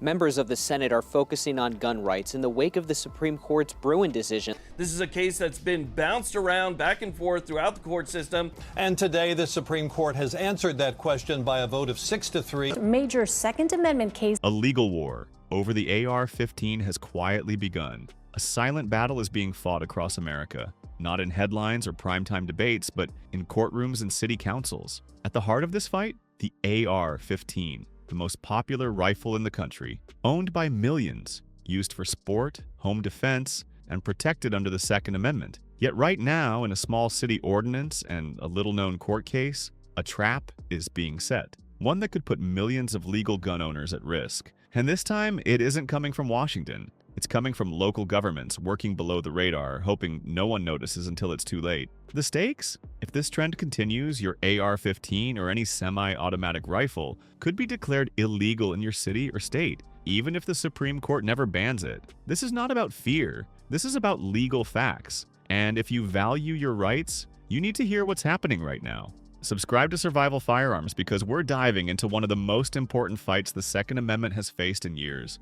Members of the Senate are focusing on gun rights in the wake of the Supreme Court's Bruen decision. This is a case that's been bounced around back and forth throughout the court system. And today, the Supreme Court has answered that question by a vote of 6-3. Major Second Amendment case. A legal war over the AR-15 has quietly begun. A silent battle is being fought across America, not in headlines or primetime debates, but in courtrooms and city councils. At the heart of this fight, the AR-15. The most popular rifle in the country, owned by millions, used for sport, home defense, and protected under the Second Amendment. Yet right now, in a small city ordinance and a little-known court case, a trap is being set. One that could put millions of legal gun owners at risk. And this time, it isn't coming from Washington. It's coming from local governments working below the radar, hoping no one notices until it's too late. The stakes? If this trend continues, your AR-15 or any semi-automatic rifle could be declared illegal in your city or state, even if the Supreme Court never bans it. This is not about fear. This is about legal facts. And if you value your rights, you need to hear what's happening right now. Subscribe to Survival Firearms because we're diving into one of the most important fights the Second Amendment has faced in years.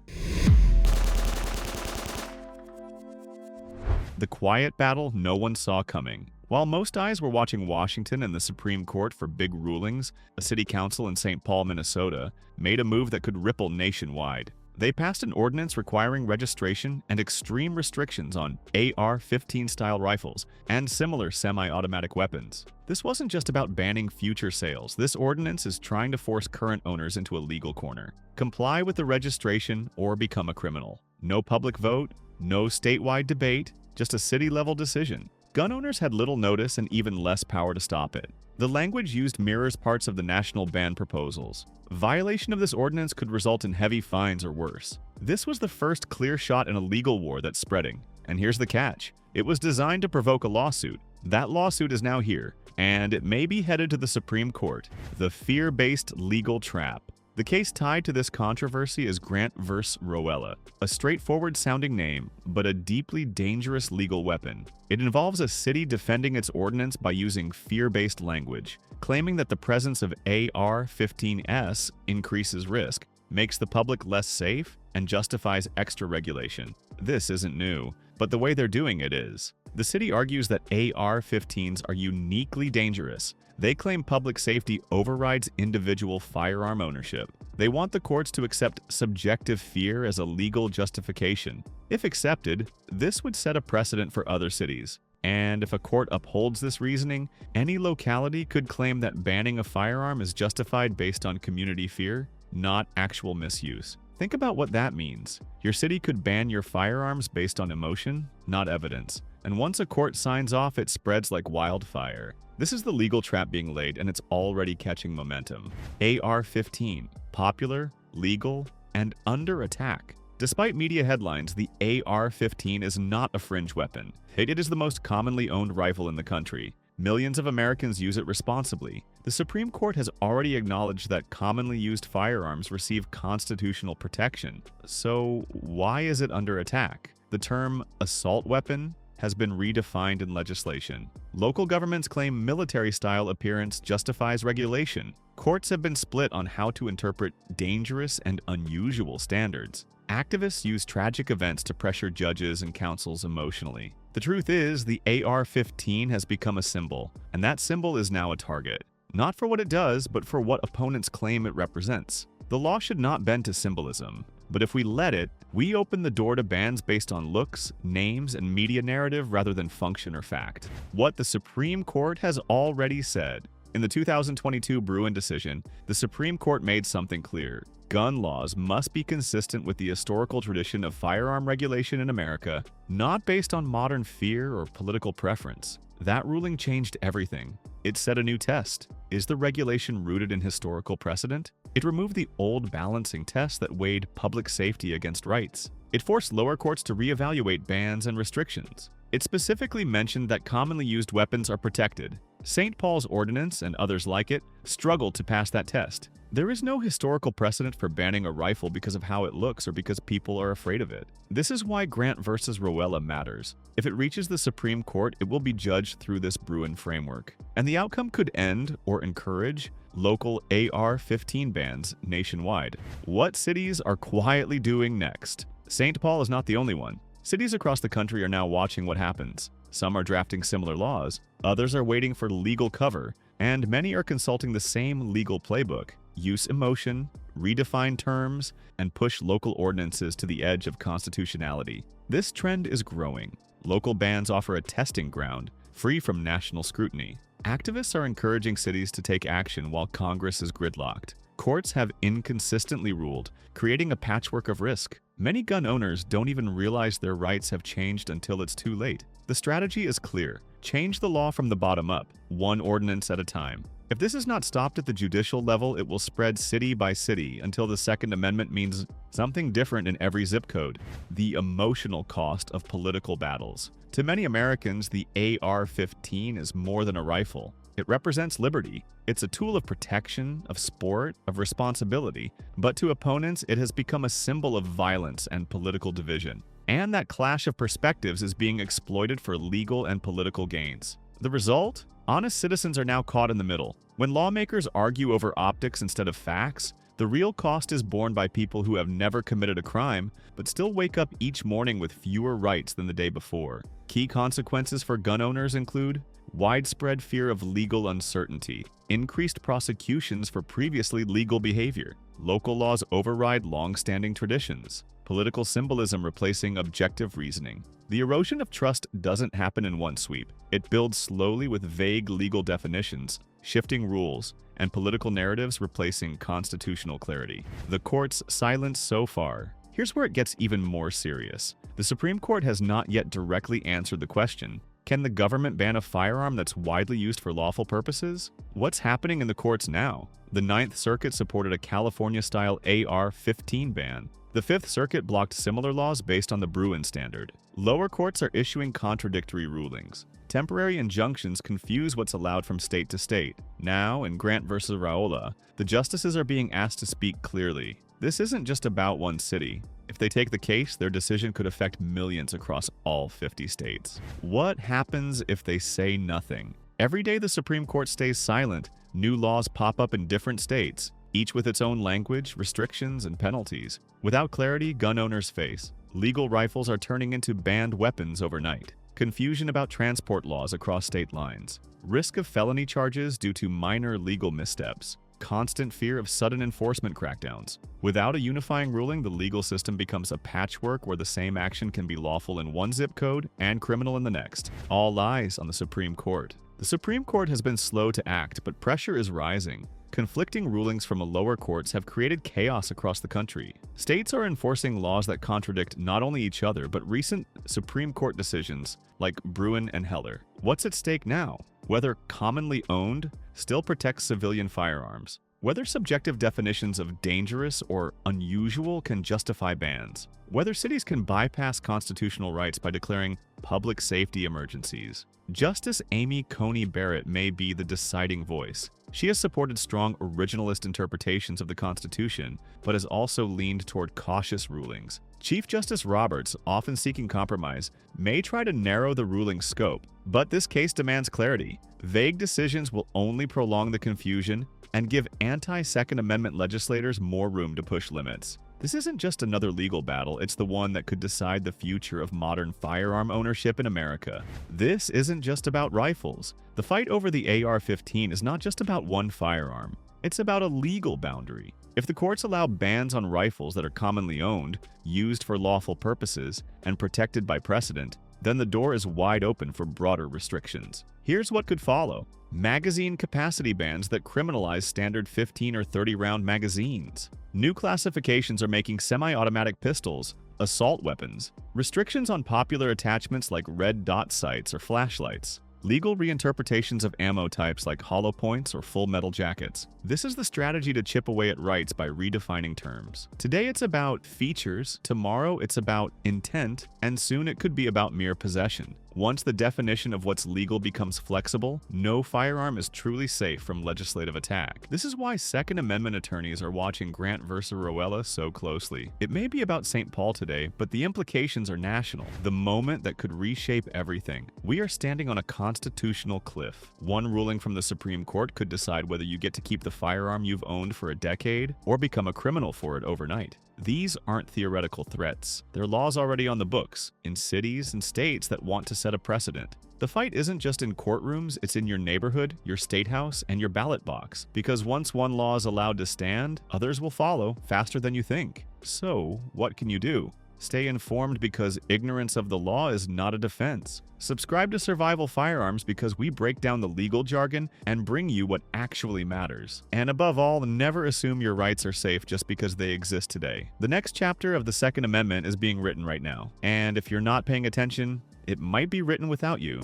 The quiet battle no one saw coming. While most eyes were watching Washington and the Supreme Court for big rulings, a city council in St. Paul, Minnesota, made a move that could ripple nationwide. They passed an ordinance requiring registration and extreme restrictions on AR-15-style rifles and similar semi-automatic weapons. This wasn't just about banning future sales. This ordinance is trying to force current owners into a legal corner. Comply with the registration or become a criminal. No public vote, no statewide debate, just a city-level decision. Gun owners had little notice and even less power to stop it. The language used mirrors parts of the national ban proposals. Violation of this ordinance could result in heavy fines or worse. This was the first clear shot in a legal war that's spreading. And here's the catch. It was designed to provoke a lawsuit. That lawsuit is now here, and it may be headed to the Supreme Court. The fear-based legal trap. The case tied to this controversy is Grant v. Rowella, a straightforward-sounding name, but a deeply dangerous legal weapon. It involves a city defending its ordinance by using fear-based language, claiming that the presence of AR-15s increases risk, makes the public less safe, and justifies extra regulation. This isn't new, but the way they're doing it is. The city argues that AR-15s are uniquely dangerous. They claim public safety overrides individual firearm ownership. They want the courts to accept subjective fear as a legal justification. If accepted, this would set a precedent for other cities. And if a court upholds this reasoning, any locality could claim that banning a firearm is justified based on community fear, not actual misuse. Think about what that means. Your city could ban your firearms based on emotion, not evidence. And once a court signs off, it spreads like wildfire. This is the legal trap being laid, and it's already catching momentum. AR-15, popular, legal, and under attack. Despite media headlines, the AR-15 is not a fringe weapon. It is the most commonly owned rifle in the country. Millions of Americans use it responsibly. The Supreme Court has already acknowledged that commonly used firearms receive constitutional protection. So why is it under attack? The term assault weapon has been redefined in legislation. Local governments claim military-style appearance justifies regulation. Courts have been split on how to interpret dangerous and unusual standards. Activists use tragic events to pressure judges and councils emotionally. The truth is, the AR-15 has become a symbol, and that symbol is now a target. Not for what it does, but for what opponents claim it represents. The law should not bend to symbolism, but if we let it, we open the door to bans based on looks, names, and media narrative rather than function or fact. What the Supreme Court has already said. In the 2022 Bruen decision, the Supreme Court made something clear. Gun laws must be consistent with the historical tradition of firearm regulation in America, not based on modern fear or political preference. That ruling changed everything. It set a new test. Is the regulation rooted in historical precedent? It removed the old balancing test that weighed public safety against rights. It forced lower courts to reevaluate bans and restrictions. It specifically mentioned that commonly used weapons are protected. St. Paul's Ordinance and others like it struggled to pass that test. There is no historical precedent for banning a rifle because of how it looks or because people are afraid of it. This is why Grant versus Rowella matters. If it reaches the Supreme Court, it will be judged through this Bruen framework. And the outcome could end or encourage local AR-15 bans nationwide. What cities are quietly doing next? St. Paul is not the only one. Cities across the country are now watching what happens. Some are drafting similar laws, others are waiting for legal cover, and many are consulting the same legal playbook: use emotion, redefine terms, and push local ordinances to the edge of constitutionality. This trend is growing. Local bans offer a testing ground, free from national scrutiny. Activists are encouraging cities to take action while Congress is gridlocked. Courts have inconsistently ruled, creating a patchwork of risk. Many gun owners don't even realize their rights have changed until it's too late. The strategy is clear: change the law from the bottom up, one ordinance at a time. If this is not stopped at the judicial level, it will spread city by city until the Second Amendment means something different in every zip code. The emotional cost of political battles. To many Americans, the AR-15 is more than a rifle. It represents liberty. It's a tool of protection, of sport, of responsibility. But to opponents, it has become a symbol of violence and political division. And that clash of perspectives is being exploited for legal and political gains. The result? Honest citizens are now caught in the middle. When lawmakers argue over optics instead of facts, the real cost is borne by people who have never committed a crime, but still wake up each morning with fewer rights than the day before. Key consequences for gun owners include widespread fear of legal uncertainty, increased prosecutions for previously legal behavior, local laws override long-standing traditions, political symbolism replacing objective reasoning. The erosion of trust doesn't happen in one sweep. It builds slowly with vague legal definitions, shifting rules, and political narratives replacing constitutional clarity. The court's silence so far. Here's where it gets even more serious. The Supreme Court has not yet directly answered the question: can the government ban a firearm that's widely used for lawful purposes? What's happening in the courts now? The Ninth Circuit supported a California-style AR-15 ban. The Fifth Circuit blocked similar laws based on the Bruen standard. Lower courts are issuing contradictory rulings. Temporary injunctions confuse what's allowed from state to state. Now, in Grant versus Raola, the justices are being asked to speak clearly. This isn't just about one city. If they take the case, their decision could affect millions across all 50 states. What happens if they say nothing? Every day the Supreme Court stays silent, new laws pop up in different states, each with its own language, restrictions, and penalties. Without clarity, gun owners face. Legal rifles are turning into banned weapons overnight. Confusion about transport laws across state lines. Risk of felony charges due to minor legal missteps. Constant fear of sudden enforcement crackdowns. Without a unifying ruling, the legal system becomes a patchwork where the same action can be lawful in one zip code and criminal in the next. All lies on the Supreme Court. The Supreme Court has been slow to act, but pressure is rising. Conflicting rulings from lower courts have created chaos across the country. States are enforcing laws that contradict not only each other, but recent Supreme Court decisions like Bruen and Heller. What's at stake now? Whether commonly owned still protects civilian firearms. Whether subjective definitions of dangerous or unusual can justify bans. Whether cities can bypass constitutional rights by declaring public safety emergencies. Justice Amy Coney Barrett may be the deciding voice. She has supported strong originalist interpretations of the Constitution, but has also leaned toward cautious rulings. Chief Justice Roberts, often seeking compromise, may try to narrow the ruling's scope, but this case demands clarity. Vague decisions will only prolong the confusion and give anti-Second Amendment legislators more room to push limits. This isn't just another legal battle, it's the one that could decide the future of modern firearm ownership in America. This isn't just about rifles. The fight over the AR-15 is not just about one firearm. It's about a legal boundary. If the courts allow bans on rifles that are commonly owned, used for lawful purposes, and protected by precedent, then the door is wide open for broader restrictions. Here's what could follow. Magazine capacity bans that criminalize standard 15 or 30-round magazines. New classifications are making semi-automatic pistols assault weapons. Restrictions on popular attachments like red dot sights or flashlights. Legal reinterpretations of ammo types like hollow points or full metal jackets. This is the strategy to chip away at rights by redefining terms. Today it's about features, tomorrow it's about intent, and soon it could be about mere possession. Once the definition of what's legal becomes flexible, no firearm is truly safe from legislative attack. This is why Second Amendment attorneys are watching Grant versus Rowella so closely. It may be about St. Paul today, but the implications are national. The moment that could reshape everything. We are standing on a constitutional cliff. One ruling from the Supreme Court could decide whether you get to keep the firearm you've owned for a decade or become a criminal for it overnight. These aren't theoretical threats. They're laws already on the books, in cities and states that want to set a precedent. The fight isn't just in courtrooms, it's in your neighborhood, your state house, and your ballot box. Because once one law is allowed to stand, others will follow faster than you think. So, what can you do? Stay informed because ignorance of the law is not a defense. Subscribe to Survival Firearms because we break down the legal jargon and bring you what actually matters. And above all, never assume your rights are safe just because they exist today. The next chapter of the Second Amendment is being written right now. And if you're not paying attention, it might be written without you.